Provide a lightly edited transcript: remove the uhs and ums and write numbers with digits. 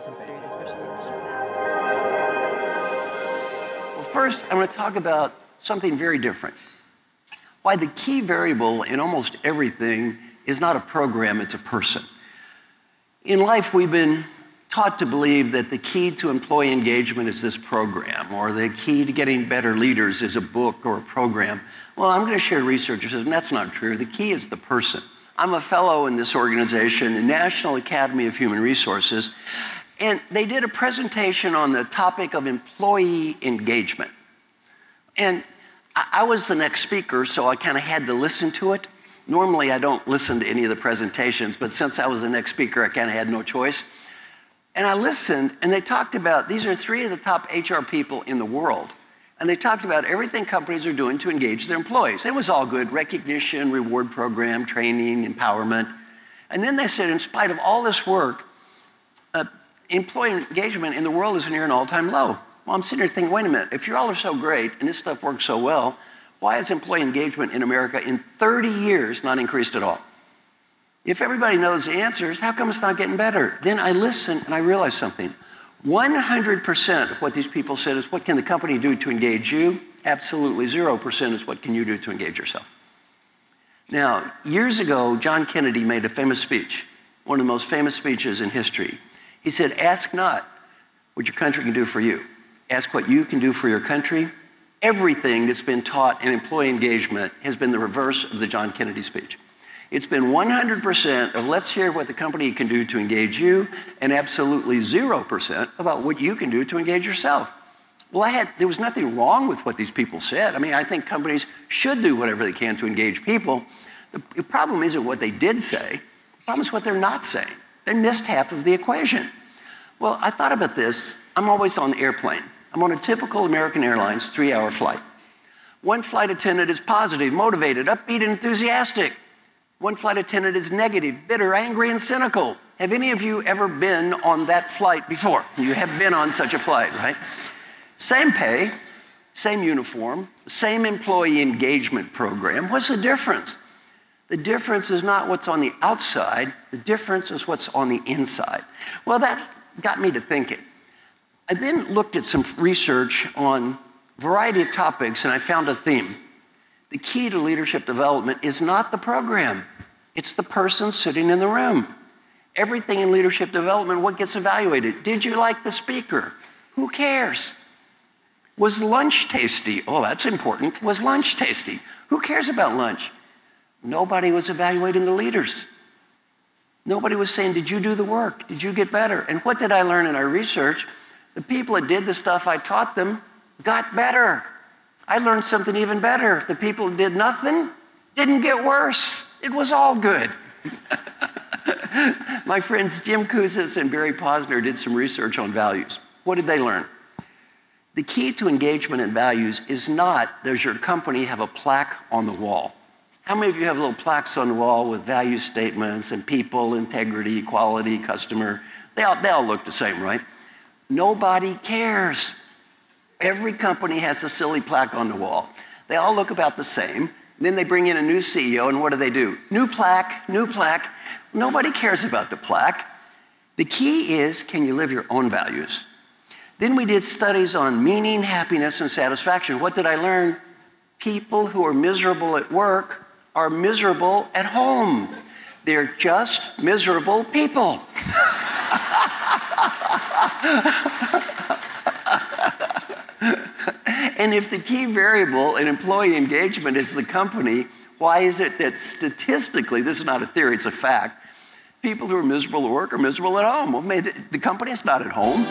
Well, first, I'm going to talk about something very different. Why the key variable in almost everything is not a program, it's a person. In life, we've been taught to believe that the key to employee engagement is this program, or the key to getting better leaders is a book or a program. Well, I'm going to share research that says that's not true. The key is the person. I'm a fellow in this organization, the National Academy of Human Resources, and they did a presentation on the topic of employee engagement. And I was the next speaker, so I kind of had to listen to it. Normally, I don't listen to any of the presentations, but since I was the next speaker, I kind of had no choice. And I listened, and they talked about, these are 3 of the top HR people in the world, and they talked about everything companies are doing to engage their employees. It was all good, recognition, reward program, training, empowerment. And then they said, in spite of all this work, employee engagement in the world is near an all-time low. Well, I'm sitting here thinking, wait a minute, if you all are so great and this stuff works so well, why has employee engagement in America in 30 years not increased at all? If everybody knows the answers, how come it's not getting better? Then I listened and I realized something. 100% of what these people said is, what can the company do to engage you? Absolutely 0% is, what can you do to engage yourself? Now, years ago, John Kennedy made a famous speech, one of the most famous speeches in history. He said, ask not what your country can do for you. Ask what you can do for your country. Everything that's been taught in employee engagement has been the reverse of the John Kennedy speech. It's been 100% of let's hear what the company can do to engage you, and absolutely 0% about what you can do to engage yourself. Well, there was nothing wrong with what these people said. I mean, I think companies should do whatever they can to engage people. The problem isn't what they did say. The problem is what they're not saying. They missed half of the equation. Well, I thought about this. I'm always on the airplane. I'm on a typical American Airlines 3-hour flight. One flight attendant is positive, motivated, upbeat, and enthusiastic. One flight attendant is negative, bitter, angry, and cynical. Have any of you ever been on that flight before? You have been on such a flight, right? Same pay, same uniform, same employee engagement program. What's the difference? The difference is not what's on the outside. The difference is what's on the inside. Well, that got me to thinking. I then looked at some research on a variety of topics, and I found a theme. The key to leadership development is not the program. It's the person sitting in the room. Everything in leadership development, what gets evaluated? Did you like the speaker? Who cares? Was lunch tasty? Oh, that's important. Was lunch tasty? Who cares about lunch? Nobody was evaluating the leaders. Nobody was saying, did you do the work? Did you get better? And what did I learn in our research? The people that did the stuff I taught them got better. I learned something even better. The people who did nothing didn't get worse. It was all good. My friends Jim Kouzes and Barry Posner did some research on values. What did they learn? The key to engagement and values is not, does your company have a plaque on the wall? How many of you have little plaques on the wall with value statements and people, integrity, equality, customer? They all look the same, right? Nobody cares. Every company has a silly plaque on the wall. They all look about the same. Then they bring in a new CEO, and what do? New plaque, new plaque. Nobody cares about the plaque. The key is, can you live your own values? Then we did studies on meaning, happiness, and satisfaction. What did I learn? People who are miserable at work are miserable at home. They're just miserable people. And if the key variable in employee engagement is the company, why is it that statistically, this is not a theory, it's a fact, people who are miserable at work are miserable at home? Well, maybe the company's not at home.